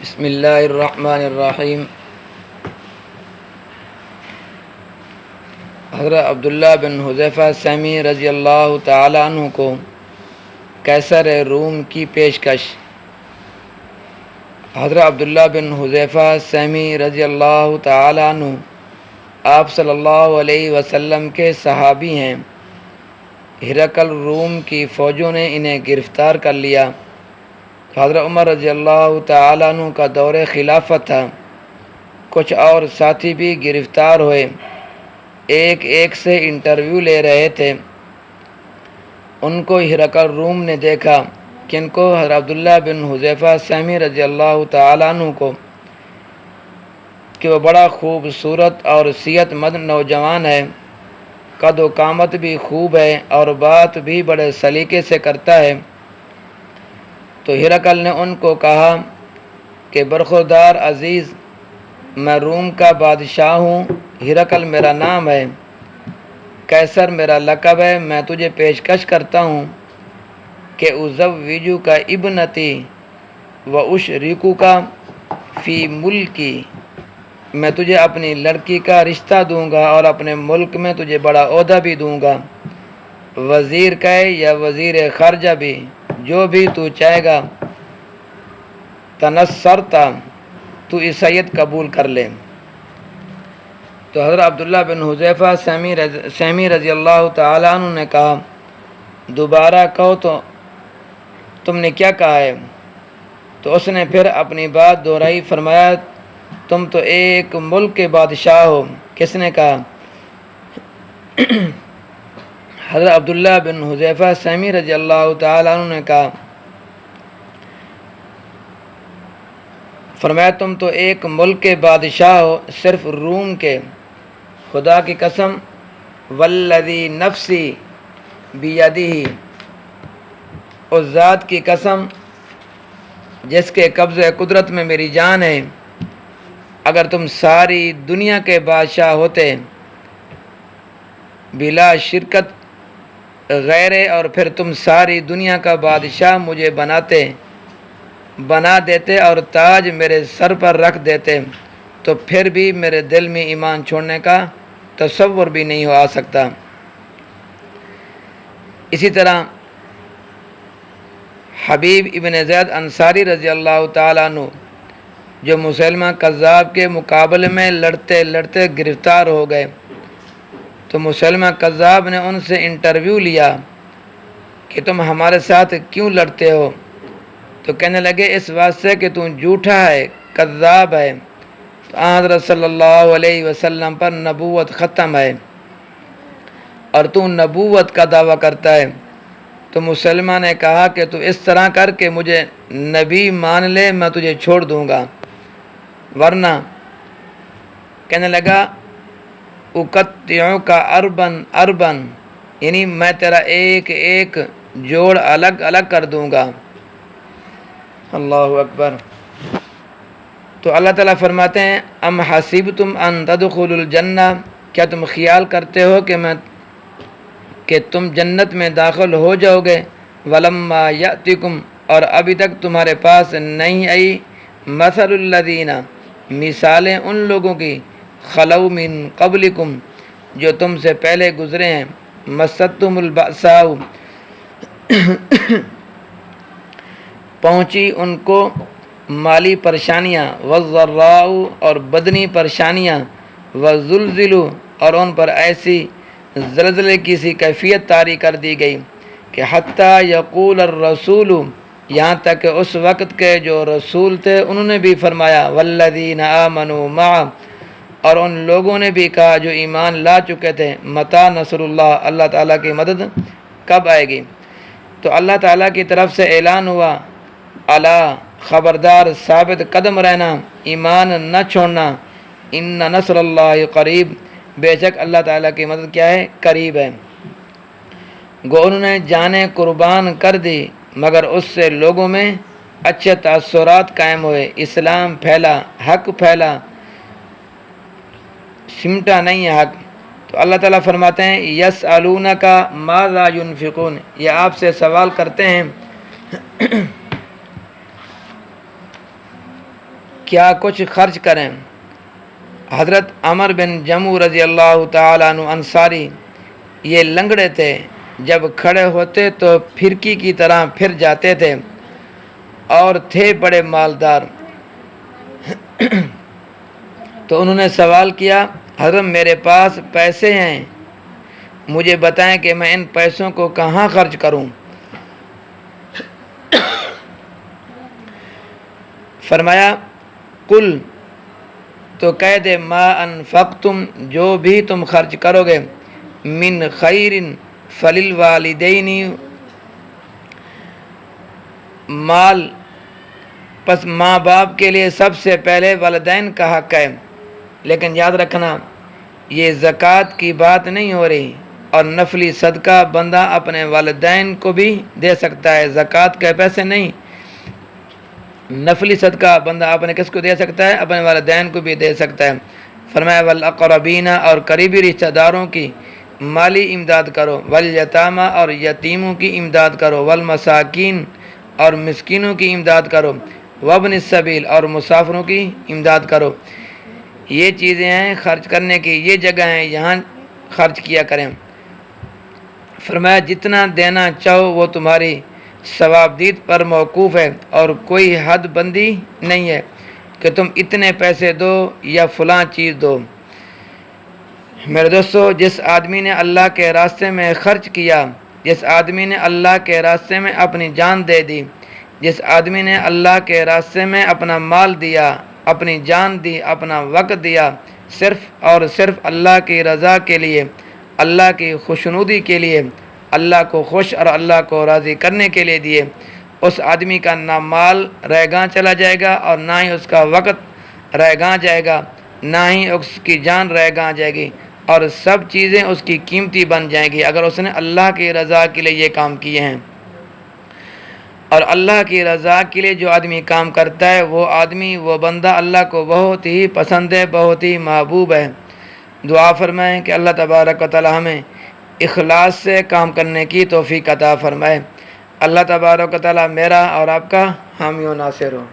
بسم اللہ الرحمن الرحیم۔ حضرت عبداللہ بن حذیفہ سہمی رضی اللہ تعالی عنہ کو قیصر روم کی پیشکش۔ حضرت عبداللہ بن حذیفہ سہمی رضی اللہ تعالی عنہ آپ صلی اللہ علیہ وسلم کے صحابی ہیں۔ ہرقل روم کی فوجوں نے انہیں گرفتار کر لیا۔ حضرت عمر رضی اللہ تعالیٰ عنہ کا دور خلافت تھا۔ کچھ اور ساتھی بھی گرفتار ہوئے، ایک ایک سے انٹرویو لے رہے تھے۔ ان کو ہرقل روم نے دیکھا کن کو حضرت عبداللہ بن حذیفہ سہمی رضی اللہ تعالیٰ عنہ کو کہ وہ بڑا خوبصورت اور صحت مند نوجوان ہے، قد و قامت بھی خوب ہے اور بات بھی بڑے سلیقے سے کرتا ہے۔ تو ہرقل نے ان کو کہا کہ برخوردار عزیز، میں روم کا بادشاہ ہوں، ہرقل میرا نام ہے، قیصر میرا لقب ہے۔ میں تجھے پیشکش کرتا ہوں کہ ازوجک ابنتی و اشرکک فی ملکی، میں تجھے اپنی لڑکی کا رشتہ دوں گا اور اپنے ملک میں تجھے بڑا عہدہ بھی دوں گا، وزیر کہے یا وزیر خارجہ بھی، جو بھی تو چاہے گا۔ تنصرتا، تو عیسائیت قبول کر لے۔ تو حضرت عبداللہ بن حذیفہ سہمی رضی اللہ تعالیٰ عنہ نے کہا، دوبارہ کہو تو تم نے کیا کہا ہے؟ تو اس نے پھر اپنی بات دہرائی، فرمایا تم تو ایک ملک کے بادشاہ ہو۔ کس نے کہا؟ حضرت عبداللہ بن حذیفہ سہمی رضی اللہ تعالیٰ عنہ نے کہا، فرمایا تم تو ایک ملک کے بادشاہ ہو، صرف روم کے۔ خدا کی قسم، والذی نفسی بیدہ، اس ذات کی قسم جس کے قبضہ قدرت میں میری جان ہے، اگر تم ساری دنیا کے بادشاہ ہوتے بلا شرکت غیر، اور پھر تم ساری دنیا کا بادشاہ مجھے بنا دیتے اور تاج میرے سر پر رکھ دیتے، تو پھر بھی میرے دل میں ایمان چھوڑنے کا تصور بھی نہیں ہو سکتا۔ اسی طرح حبیب ابن زید انصاری رضی اللہ تعالیٰ عنہ، جو مسلمہ کذاب کے مقابلے میں لڑتے لڑتے گرفتار ہو گئے، تو مسلمہ کذاب نے ان سے انٹرویو لیا کہ تم ہمارے ساتھ کیوں لڑتے ہو؟ تو کہنے لگے اس واسطے کہ تم جھوٹا ہے، کذاب ہے، تو حضرت صلی اللہ علیہ وسلم پر نبوت ختم ہے اور تو نبوت کا دعویٰ کرتا ہے۔ تو مسلمہ نے کہا کہ تو اس طرح کر کے مجھے نبی مان لے، میں تجھے چھوڑ دوں گا، ورنہ کہنے لگا اقطعک اربن اربن، یعنی میں تیرا ایک ایک جوڑ الگ الگ کر دوں گا۔ اللہ اکبر۔ تو اللہ تعالیٰ فرماتے ہیں، ام حسبتم ان تدخلوا الجنہ، کیا تم خیال کرتے ہو کہ تم جنت میں داخل ہو جاؤ گے؟ ولما یأتکم، اور ابھی تک تمہارے پاس نہیں آئی، مثل الذین، مثالیں ان لوگوں کی، خلو من قبلکم، جو تم سے پہلے گزرے ہیں، مستہم البأساء، پہنچی ان کو مالی پریشانیاں، والضراء، اور بدنی پریشانیاں، وزلزلوا، اور ان پر ایسی زلزلے کی سی کیفیت طاری کر دی گئی کہ حتیٰ یقول الرسول، یہاں تک کہ اس وقت کے جو رسول تھے انہوں نے بھی فرمایا، والذین آمنوا معہ، اور ان لوگوں نے بھی کہا جو ایمان لا چکے تھے، متی نصر اللہ، اللہ تعالیٰ کی مدد کب آئے گی؟ تو اللہ تعالیٰ کی طرف سے اعلان ہوا، الا، خبردار، ثابت قدم رہنا، ایمان نہ چھوڑنا، ان نصر اللہ قریب، بے شک اللہ تعالیٰ کی مدد کیا ہے؟ قریب ہے۔ گو انہوں نے جانیں قربان کر دی، مگر اس سے لوگوں میں اچھے تاثرات قائم ہوئے، اسلام پھیلا، حق پھیلا، سمٹا نہیں ہے حق۔ تو اللہ تعالیٰ فرماتے ہیں، یسألونک ماذا ینفقون، یہ آپ سے سوال کرتے ہیں کیا کچھ خرچ کریں۔ حضرت عمر بن جمو رضی اللہ تعالیٰ عنہ انصاری یہ لنگڑے تھے، جب کھڑے ہوتے تو پھرکی کی طرح پھر جاتے تھے اور تھے بڑے مالدار۔ تو انہوں نے سوال کیا، حضرت میرے پاس پیسے ہیں، مجھے بتائیں کہ میں ان پیسوں کو کہاں خرچ کروں۔ فرمایا قل، تو کہہ دے ما انفقتم، جو بھی تم خرچ کرو گے، من خیر فللوالدین، مال پس ماں باپ کے لیے سب سے پہلے والدین کا حق ہے۔ لیکن یاد رکھنا یہ زکوٰۃ کی بات نہیں ہو رہی، اور نفلی صدقہ بندہ اپنے والدین کو بھی دے سکتا ہے، زکوٰۃ کے پیسے نہیں، نفلی صدقہ بندہ اپنے کس کو دے سکتا ہے؟ اپنے والدین کو بھی دے سکتا ہے۔ فرمایا والاقربین، اور قریبی رشتہ داروں کی مالی امداد کرو، والیتامى، اور یتیموں کی امداد کرو، والمساکین، اور مسکینوں کی امداد کرو، وابن السبیل، اور مسافروں کی امداد کرو۔ یہ چیزیں ہیں خرچ کرنے کی، یہ جگہ ہیں یہاں خرچ کیا کریں۔ فرمایا جتنا دینا چاہو وہ تمہاری ثوابدید پر موقوف ہے، اور کوئی حد بندی نہیں ہے کہ تم اتنے پیسے دو یا فلاں چیز دو۔ میرے دوستو، جس آدمی نے اللہ کے راستے میں خرچ کیا، جس آدمی نے اللہ کے راستے میں اپنی جان دے دی، جس آدمی نے اللہ کے راستے میں اپنا مال دیا، اپنی جان دی، اپنا وقت دیا، صرف اور صرف اللہ کی رضا کے لیے، اللہ کی خوشنودی کے لیے، اللہ کو خوش اور اللہ کو راضی کرنے کے لیے دیے، اس آدمی کا نہ مال رہ گاں چلا جائے گا، اور نہ ہی اس کا وقت رہ گاں جائے گا، نہ ہی اس کی جان رہ گاں جائے گی، اور سب چیزیں اس کی قیمتی بن جائیں گی اگر اس نے اللہ کی رضا کے لیے یہ کام کیے ہیں۔ اور اللہ کی رضا کے لیے جو آدمی کام کرتا ہے، وہ آدمی، وہ بندہ اللہ کو بہت ہی پسند ہے، بہت ہی محبوب ہے۔ دعا فرمائیں کہ اللہ تبارک و تعالی ہمیں اخلاص سے کام کرنے کی توفیق عطا فرمائے۔ اللہ تبارک و تعالی میرا اور آپ کا حامی و ناصر ہو۔